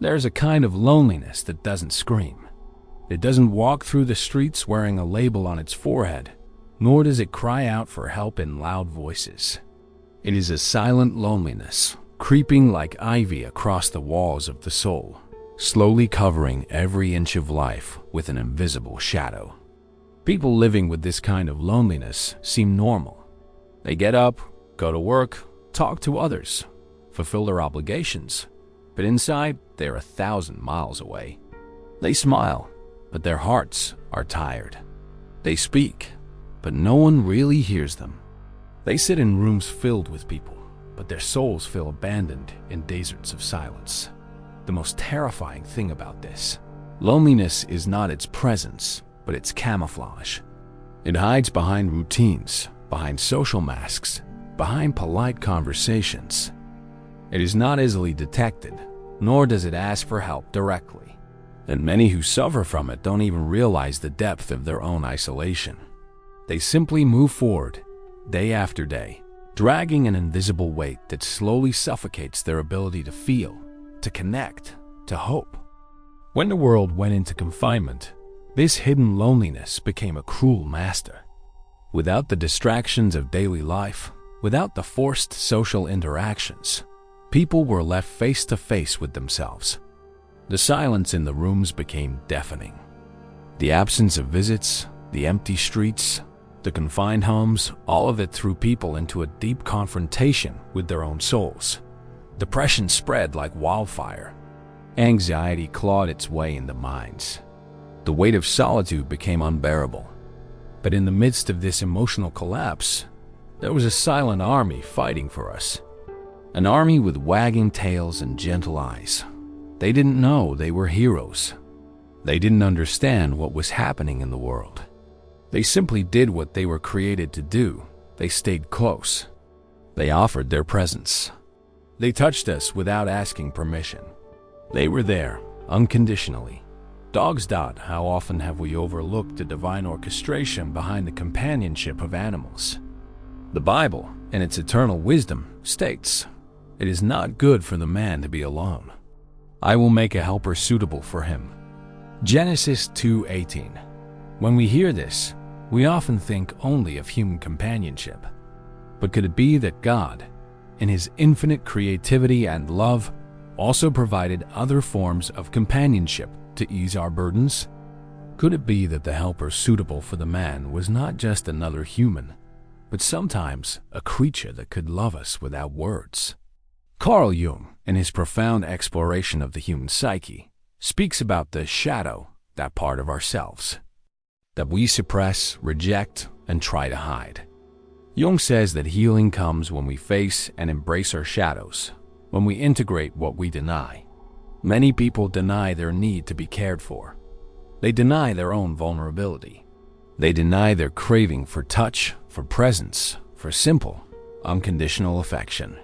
There's a kind of loneliness that doesn't scream. It doesn't walk through the streets wearing a label on its forehead, nor does it cry out for help in loud voices. It is a silent loneliness, creeping like ivy across the walls of the soul, slowly covering every inch of life with an invisible shadow. People living with this kind of loneliness seem normal. They get up, go to work, talk to others, fulfill their obligations, but inside they're 1,000 miles away. They smile, but their hearts are tired. They speak, but no one really hears them. They sit in rooms filled with people, but their souls feel abandoned in deserts of silence. The most terrifying thing about this, loneliness is not its presence, but its camouflage. It hides behind routines, behind social masks, behind polite conversations. It is not easily detected, nor does it ask for help directly. And many who suffer from it don't even realize the depth of their own isolation. They simply move forward, day after day, dragging an invisible weight that slowly suffocates their ability to feel, to connect, to hope. When the world went into confinement, this hidden loneliness became a cruel master. Without the distractions of daily life, without the forced social interactions, people were left face to face with themselves. The silence in the rooms became deafening. The absence of visits, the empty streets, the confined homes, all of it threw people into a deep confrontation with their own souls. Depression spread like wildfire. Anxiety clawed its way into minds. The weight of solitude became unbearable. But in the midst of this emotional collapse, there was a silent army fighting for us. An army with wagging tails and gentle eyes. They didn't know they were heroes. They didn't understand what was happening in the world. They simply did what they were created to do. They stayed close. They offered their presence. They touched us without asking permission. They were there, unconditionally. Dogs. How often have we overlooked the divine orchestration behind the companionship of animals? The Bible, in its eternal wisdom, states, "It is not good for the man to be alone. I will make a helper suitable for him." Genesis 2:18. When we hear this, we often think only of human companionship. But could it be that God, in His infinite creativity and love, also provided other forms of companionship to ease our burdens? Could it be that the helper suitable for the man was not just another human, but sometimes a creature that could love us without words? Carl Jung, in his profound exploration of the human psyche, speaks about the shadow, that part of ourselves that we suppress, reject, and try to hide. Jung says that healing comes when we face and embrace our shadows, when we integrate what we deny. Many people deny their need to be cared for. They deny their own vulnerability. They deny their craving for touch, for presence, for simple, unconditional affection.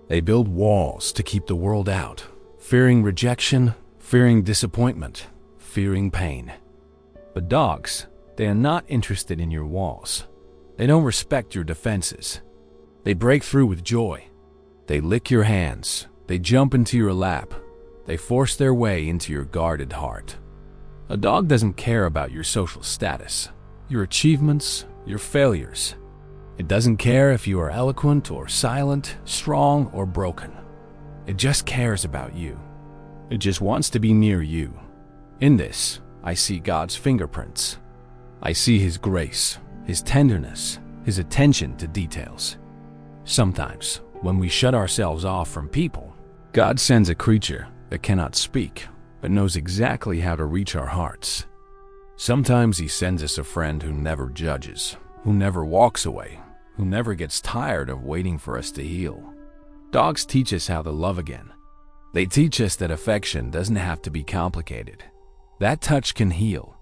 They build walls to keep the world out, fearing rejection, fearing disappointment, fearing pain. But dogs, they are not interested in your walls. They don't respect your defenses. They break through with joy. They lick your hands. They jump into your lap. They force their way into your guarded heart. A dog doesn't care about your social status, your achievements, your failures. It doesn't care if you are eloquent or silent, strong or broken. It just cares about you. It just wants to be near you. In this, I see God's fingerprints. I see His grace, His tenderness, His attention to details. Sometimes, when we shut ourselves off from people, God sends a creature that cannot speak, but knows exactly how to reach our hearts. Sometimes He sends us a friend who never judges, who never walks away, who never gets tired of waiting for us to heal. Dogs teach us how to love again. They teach us that affection doesn't have to be complicated. That touch can heal.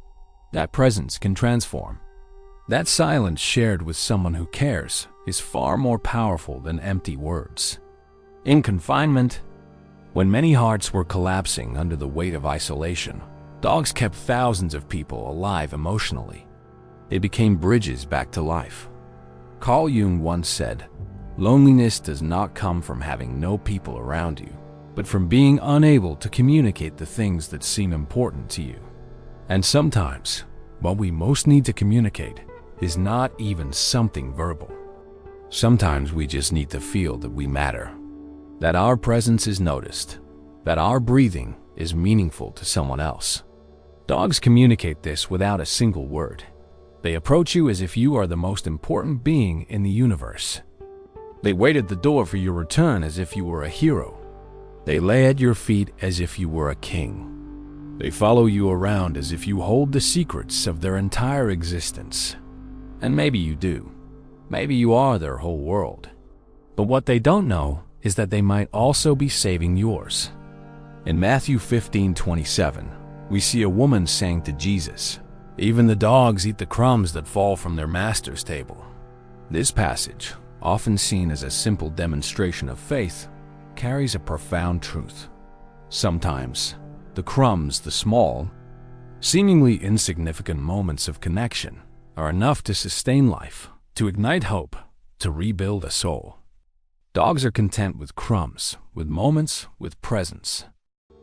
That presence can transform. That silence shared with someone who cares is far more powerful than empty words. In confinement, when many hearts were collapsing under the weight of isolation, dogs kept thousands of people alive emotionally. They became bridges back to life. Carl Jung once said, "Loneliness does not come from having no people around you. but from being unable to communicate the things that seem important to you. And sometimes, what we most need to communicate is not even something verbal. Sometimes we just need to feel that we matter, that our presence is noticed, that our breathing is meaningful to someone else. Dogs communicate this without a single word. They approach you as if you are the most important being in the universe. They wait at the door for your return as if you were a hero. They lay at your feet as if you were a king. They follow you around as if you hold the secrets of their entire existence. And maybe you do. Maybe you are their whole world. But what they don't know is that they might also be saving yours. In Matthew 15:27, we see a woman saying to Jesus, "Even the dogs eat the crumbs that fall from their master's table." This passage, often seen as a simple demonstration of faith, carries a profound truth. Sometimes, the crumbs, the small, seemingly insignificant moments of connection, are enough to sustain life, to ignite hope, to rebuild a soul. Dogs are content with crumbs, with moments, with presence.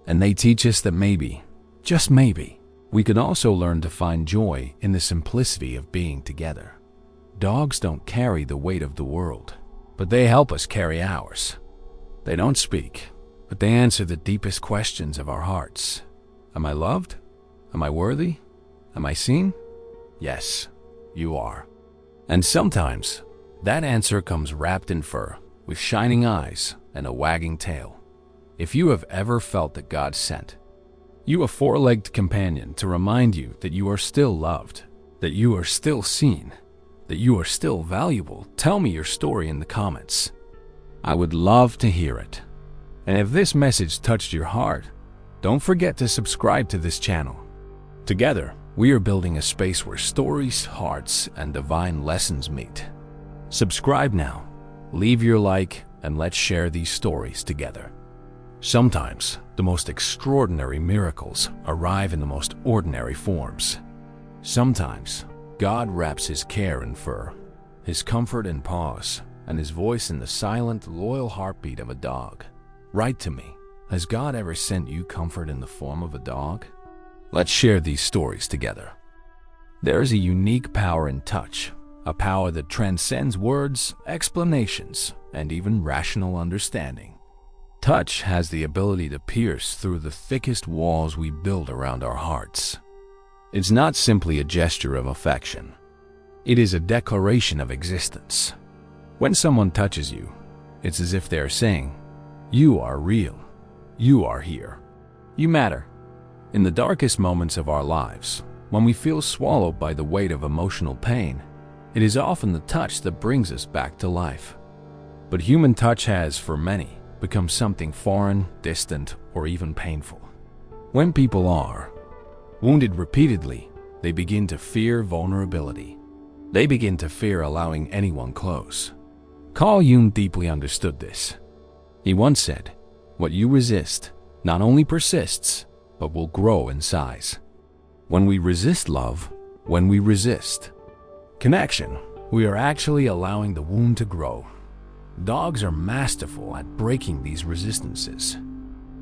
And they teach us that maybe, just maybe, we can also learn to find joy in the simplicity of being together. Dogs don't carry the weight of the world, but they help us carry ours. They don't speak, but they answer the deepest questions of our hearts. Am I loved? Am I worthy? Am I seen? Yes, you are. And sometimes, that answer comes wrapped in fur, with shining eyes and a wagging tail. If you have ever felt that God sent you a four-legged companion to remind you that you are still loved, that you are still seen, that you are still valuable, tell me your story in the comments. I would love to hear it. And if this message touched your heart, don't forget to subscribe to this channel. Together, we are building a space where stories, hearts, and divine lessons meet. Subscribe now, leave your like, and let's share these stories together. Sometimes, the most extraordinary miracles arrive in the most ordinary forms. Sometimes, God wraps His care in fur, His comfort in paws, and His voice in the silent, loyal heartbeat of a dog. Write to me. Has God ever sent you comfort in the form of a dog? Let's share these stories together. There is a unique power in touch, a power that transcends words, explanations, and even rational understanding. Touch has the ability to pierce through the thickest walls we build around our hearts. It's not simply a gesture of affection. It is a declaration of existence. When someone touches you, it's as if they're saying, "You are real. You are here. You matter." In the darkest moments of our lives, when we feel swallowed by the weight of emotional pain, it is often the touch that brings us back to life. But human touch has, for many, become something foreign, distant, or even painful. When people are wounded repeatedly, they begin to fear vulnerability. They begin to fear allowing anyone close. Carl Jung deeply understood this. He once said, "What you resist not only persists, but will grow in size." When we resist love, when we resist connection, we are actually allowing the wound to grow. Dogs are masterful at breaking these resistances.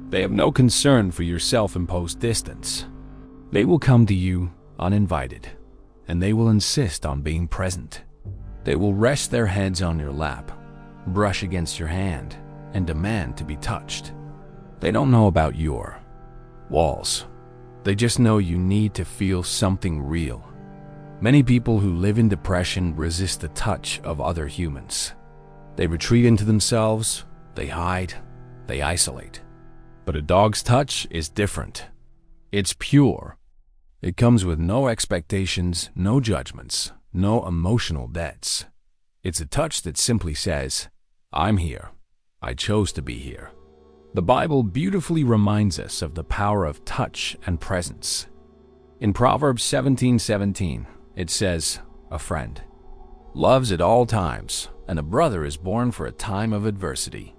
They have no concern for your self-imposed distance. They will come to you uninvited, and they will insist on being present. They will rest their heads on your lap, brush against your hand, and demand to be touched. They don't know about your walls. They just know you need to feel something real. Many people who live in depression resist the touch of other humans. They retreat into themselves, they hide, they isolate. But a dog's touch is different. It's pure. It comes with no expectations, no judgments, no emotional debts. It's a touch that simply says, "I'm here. I chose to be here." The Bible beautifully reminds us of the power of touch and presence. In Proverbs 17:17, it says, "A friend loves at all times, and a brother is born for a time of adversity."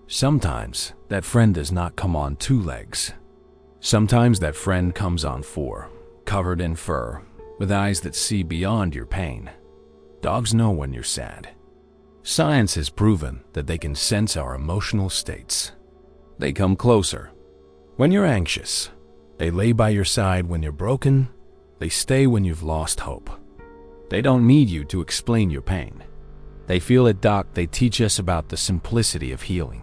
Sometimes that friend does not come on two legs. Sometimes that friend comes on four, covered in fur, with eyes that see beyond your pain. Dogs know when you're sad. Science has proven that they can sense our emotional states. They come closer when you're anxious. They lay by your side when you're broken. They stay when you've lost hope. They don't need you to explain your pain. They feel it, Doc. They teach us about the simplicity of healing.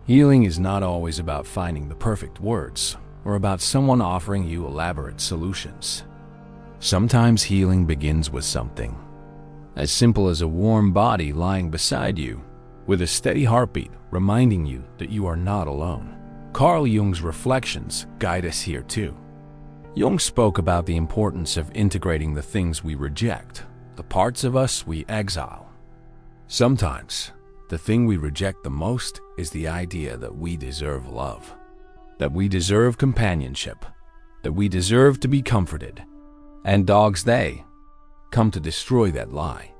Healing is not always about finding the perfect words or about someone offering you elaborate solutions. Sometimes healing begins with something as simple as a warm body lying beside you with a steady heartbeat reminding you that you are not alone. Carl Jung's reflections guide us here too. Jung spoke about the importance of integrating the things we reject, the parts of us we exile. Sometimes, the thing we reject the most is the idea that we deserve love, that we deserve companionship, that we deserve to be comforted. And dogs, they come to destroy that lie.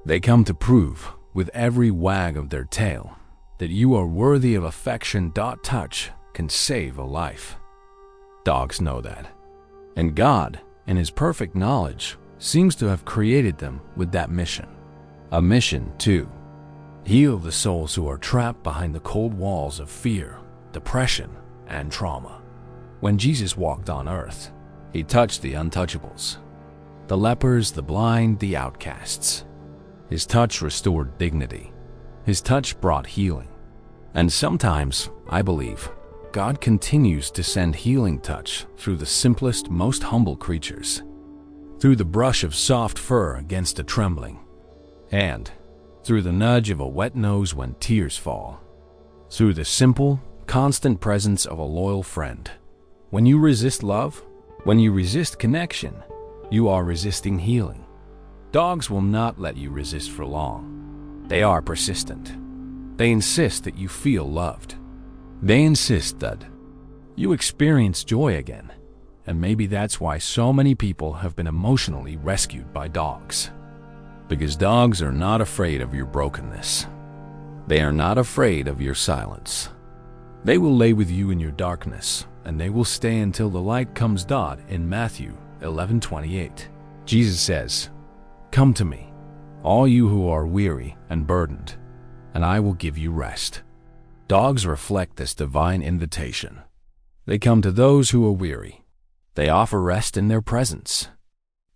They come to prove, with every wag of their tail, that you are worthy of affection. Touch can save a life. Dogs know that. And God, in His perfect knowledge, seems to have created them with that mission. A mission to heal the souls who are trapped behind the cold walls of fear, depression, and trauma. When Jesus walked on earth, He touched the untouchables, the lepers, the blind, the outcasts. His touch restored dignity. His touch brought healing. And sometimes, I believe, God continues to send healing touch through the simplest, most humble creatures, through the brush of soft fur against a trembling hand, through the nudge of a wet nose when tears fall, through the simple, constant presence of a loyal friend. When you resist love, when you resist connection, you are resisting healing. Dogs will not let you resist for long. They are persistent. They insist that you feel loved. They insist that you experience joy again. And maybe that's why so many people have been emotionally rescued by dogs. Because dogs are not afraid of your brokenness. They are not afraid of your silence. They will lay with you in your darkness, and they will stay until the light comes. In Matthew 11:28, Jesus says, "Come to me, all you who are weary and burdened, and I will give you rest." Dogs reflect this divine invitation. They come to those who are weary. They offer rest in their presence.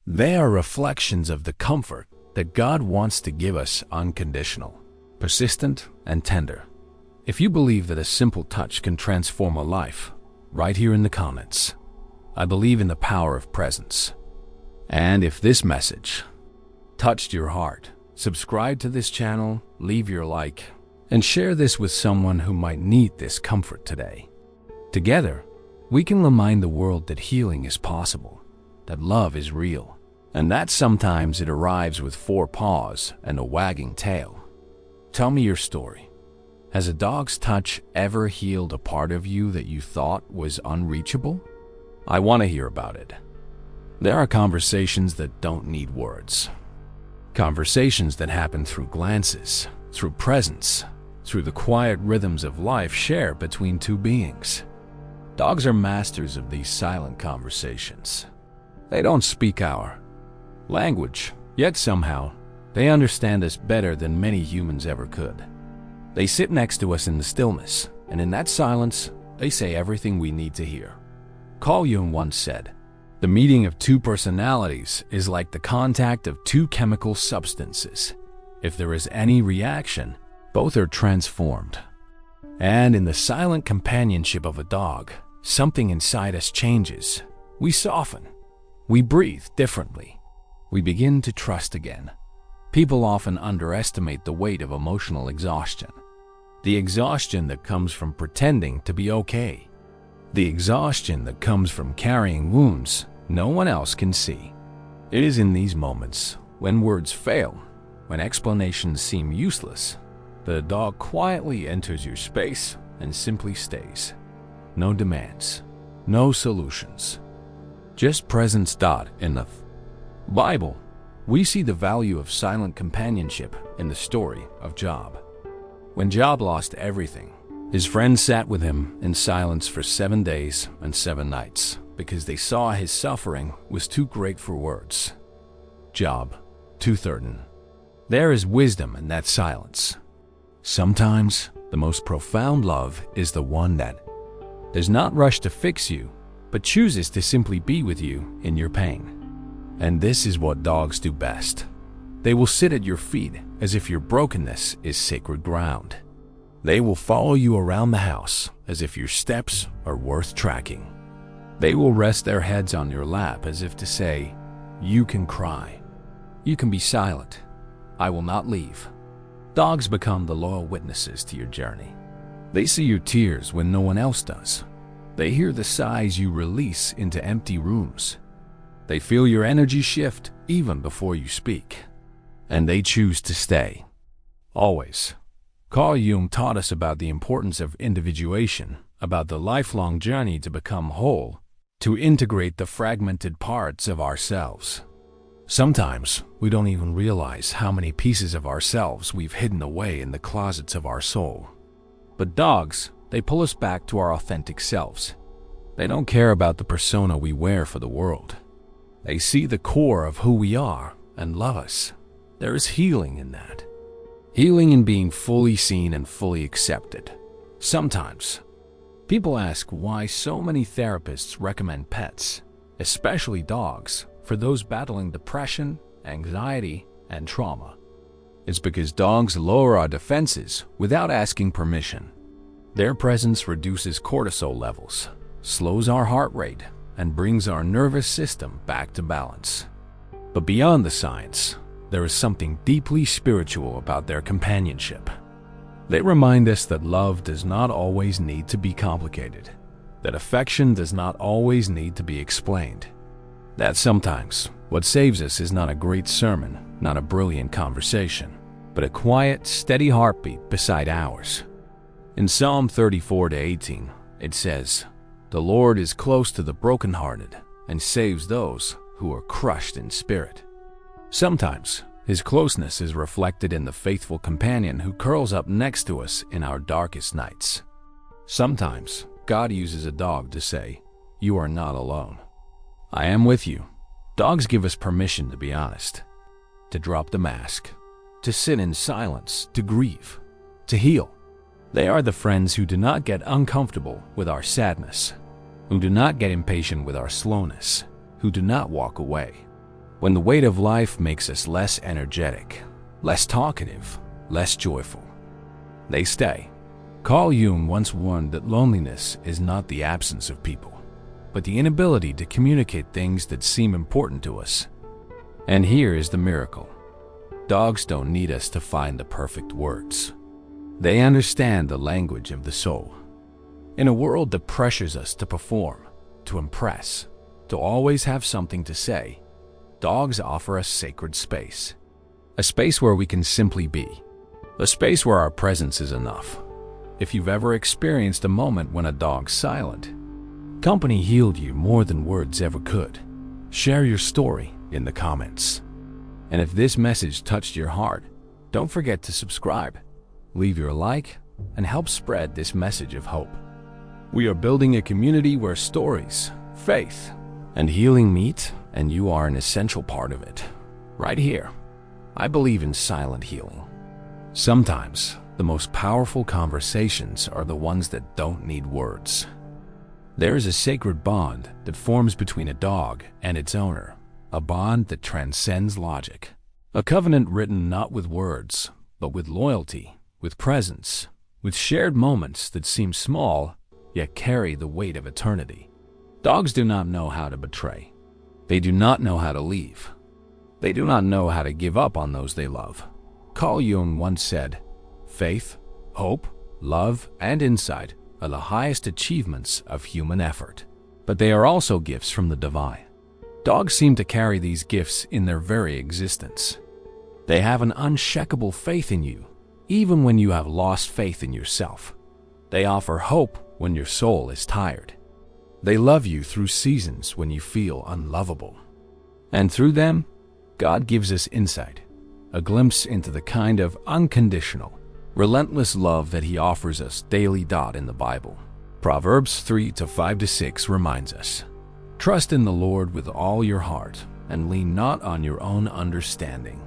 They are reflections of the comfort that God wants to give us, unconditional, persistent, and tender. If you believe that a simple touch can transform a life, write here in the comments. I believe in the power of presence. And if this message touched your heart, subscribe to this channel, leave your like, and share this with someone who might need this comfort today. Together, we can remind the world that healing is possible, that love is real, and that sometimes it arrives with 4 paws and a wagging tail. Tell me your story. Has a dog's touch ever healed a part of you that you thought was unreachable? I want to hear about it. There are conversations that don't need words. Conversations that happen through glances, through presence, through the quiet rhythms of life shared between two beings. Dogs are masters of these silent conversations. They don't speak our language, yet somehow they understand us better than many humans ever could. They sit next to us in the stillness, and in that silence, they say everything we need to hear. Carl Jung once said, "The meeting of two personalities is like the contact of two chemical substances. If there is any reaction, both are transformed." And in the silent companionship of a dog, something inside us changes. We soften. We breathe differently. We begin to trust again. People often underestimate the weight of emotional exhaustion. The exhaustion that comes from pretending to be okay. The exhaustion that comes from carrying wounds no one else can see. It is in these moments, when words fail, when explanations seem useless, that a dog quietly enters your space and simply stays. No demands, no solutions, just presence. In the Bible, we see the value of silent companionship in the story of Job. When Job lost everything, his friends sat with him in silence for 7 days and 7 nights because they saw his suffering was too great for words. Job 2:13. There is wisdom in that silence. Sometimes The most profound love is the one that does not rush to fix you, but chooses to simply be with you in your pain. And this is what dogs do best. They will sit at your feet as if your brokenness is sacred ground. They will follow you around the house as if your steps are worth tracking. They will rest their heads on your lap as if to say, "You can cry. You can be silent. I will not leave." Dogs become the loyal witnesses to your journey. They see your tears when no one else does. They hear the sighs you release into empty rooms. They feel your energy shift even before you speak. And they choose to stay. Always. Carl Jung taught us about the importance of individuation, about the lifelong journey to become whole, to integrate the fragmented parts of ourselves. Sometimes we don't even realize how many pieces of ourselves we've hidden away in the closets of our soul. But dogs, they pull us back to our authentic selves. They don't care about the persona we wear for the world. They see the core of who we are and love us. There is healing in that. Healing in being fully seen and fully accepted. Sometimes, people ask why so many therapists recommend pets, especially dogs, for those battling depression, anxiety, and trauma. It's because dogs lower our defenses without asking permission. Their presence reduces cortisol levels, slows our heart rate, and brings our nervous system back to balance. But beyond the science, there is something deeply spiritual about their companionship. They remind us that love does not always need to be complicated, that affection does not always need to be explained, that sometimes what saves us is not a great sermon, not a brilliant conversation, but a quiet, steady heartbeat beside ours. In Psalm 34-18, it says, "The Lord is close to the brokenhearted and saves those who are crushed in spirit." Sometimes, His closeness is reflected in the faithful companion who curls up next to us in our darkest nights. Sometimes, God uses a dog to say, "You are not alone. I am with you." Dogs give us permission to be honest, to drop the mask, to sit in silence, to grieve, to heal. They are the friends who do not get uncomfortable with our sadness, who do not get impatient with our slowness, who do not walk away when the weight of life makes us less energetic, less talkative, less joyful. They stay. Carl Jung once warned that loneliness is not the absence of people, but the inability to communicate things that seem important to us. And here is the miracle. Dogs don't need us to find the perfect words. They understand the language of the soul. In a world that pressures us to perform, to impress, to always have something to say, dogs offer us sacred space. A space where we can simply be. A space where our presence is enough. If you've ever experienced a moment when a dog's silent, company healed you more than words ever could. Share your story in the comments. And if this message touched your heart, don't forget to subscribe, leave your like, and help spread this message of hope. We are building a community where stories, faith, and healing meet, and you are an essential part of it. Right here, I believe in silent healing. Sometimes, the most powerful conversations are the ones that don't need words. There is a sacred bond that forms between a dog and its owner, a bond that transcends logic. A covenant written not with words, but with loyalty, with presence, with shared moments that seem small, yet carry the weight of eternity. Dogs do not know how to betray. They do not know how to leave. They do not know how to give up on those they love. Carl Jung once said, "Faith, hope, love, and insight are the highest achievements of human effort, but they are also gifts from the divine." Dogs seem to carry these gifts in their very existence. They have an unshakable faith in you, even when you have lost faith in yourself. They offer hope when your soul is tired. They love you through seasons when you feel unlovable. And through them, God gives us insight, a glimpse into the kind of unconditional, relentless love that He offers us daily. In the Bible, Proverbs 3:5-6 reminds us, "Trust in the Lord with all your heart, and lean not on your own understanding.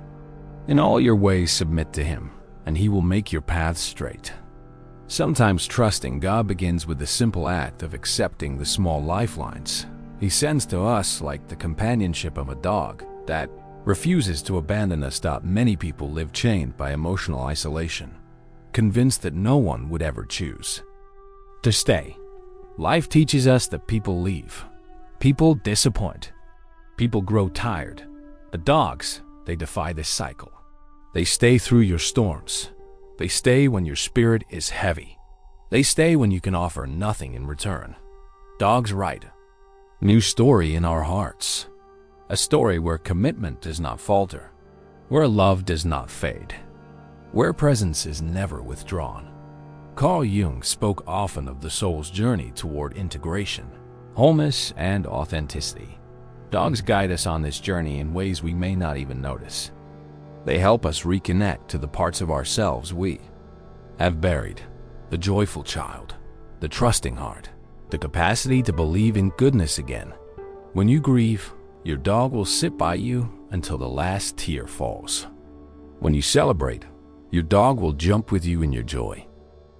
In all your ways submit to Him, and He will make your paths straight." Sometimes trusting God begins with the simple act of accepting the small lifelines He sends to us, like the companionship of a dog that refuses to abandon us. Many people live chained by emotional isolation, convinced that no one would ever choose to stay. Life teaches us that people leave, people disappoint, people grow tired. The dogs, they defy this cycle. They stay through your storms. They stay when your spirit is heavy. They stay when you can offer nothing in return. Dogs write new story in our hearts. A story where commitment does not falter, where love does not fade, where presence is never withdrawn. Carl Jung spoke often of the soul's journey toward integration, wholeness, and authenticity. Dogs guide us on this journey in ways we may not even notice. They help us reconnect to the parts of ourselves we have buried: the joyful child, the trusting heart, the capacity to believe in goodness again. When you grieve, your dog will sit by you until the last tear falls. When you celebrate, your dog will jump with you in your joy.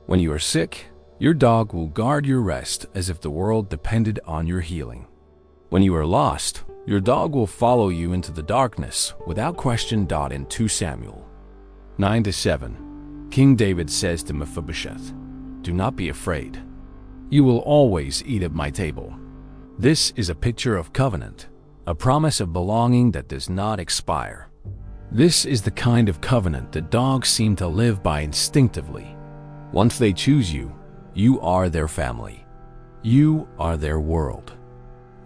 When you are sick, your dog will guard your rest as if the world depended on your healing. When you are lost, your dog will follow you into the darkness without question. In 2 Samuel 9-7, King David says to Mephibosheth, "Do not be afraid. You will always eat at my table." This is a picture of covenant, a promise of belonging that does not expire. This is the kind of covenant that dogs seem to live by instinctively. Once they choose you, you are their family. You are their world.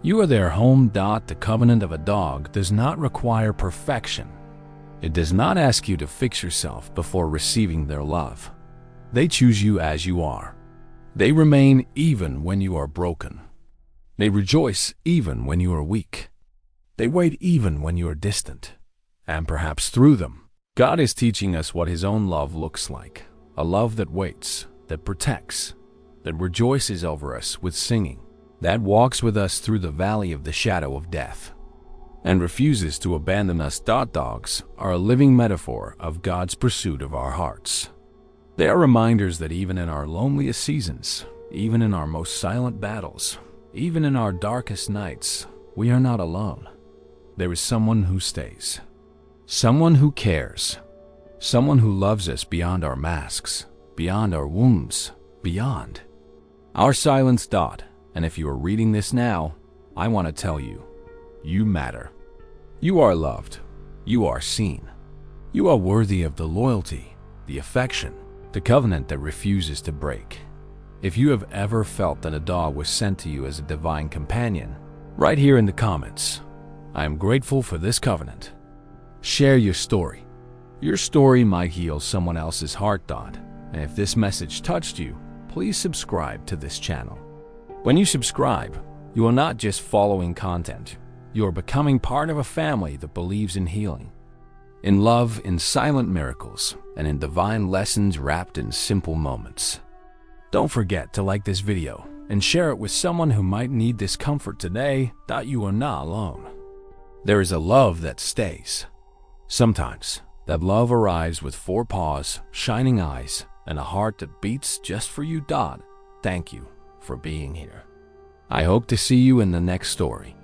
You are their home. The covenant of a dog does not require perfection. It does not ask you to fix yourself before receiving their love. They choose you as you are. They remain even when you are broken. They rejoice even when you are weak. They wait even when you are distant. And perhaps through them, God is teaching us what His own love looks like. A love that waits, that protects, that rejoices over us with singing, that walks with us through the valley of the shadow of death, and refuses to abandon us. Dogs are a living metaphor of God's pursuit of our hearts. They are reminders that even in our loneliest seasons, even in our most silent battles, even in our darkest nights, we are not alone. There is someone who stays, someone who cares, someone who loves us beyond our masks, beyond our wounds, beyond our silence. And if you are reading this now, I want to tell you, you matter. You are loved. You are seen. You are worthy of the loyalty, the affection, the covenant that refuses to break. If you have ever felt that a dog was sent to you as a divine companion, write here in the comments, "I am grateful for this covenant." Share your story. Your story might heal someone else's heart. And if this message touched you, please subscribe to this channel. When you subscribe, you are not just following content. You are becoming part of a family that believes in healing, in love, in silent miracles, and in divine lessons wrapped in simple moments. Don't forget to like this video and share it with someone who might need this comfort today. You are not alone. There is a love that stays. Sometimes that love arrives with 4 paws, shining eyes, and a heart that beats just for you. Thank you for being here. I hope to see you in the next story.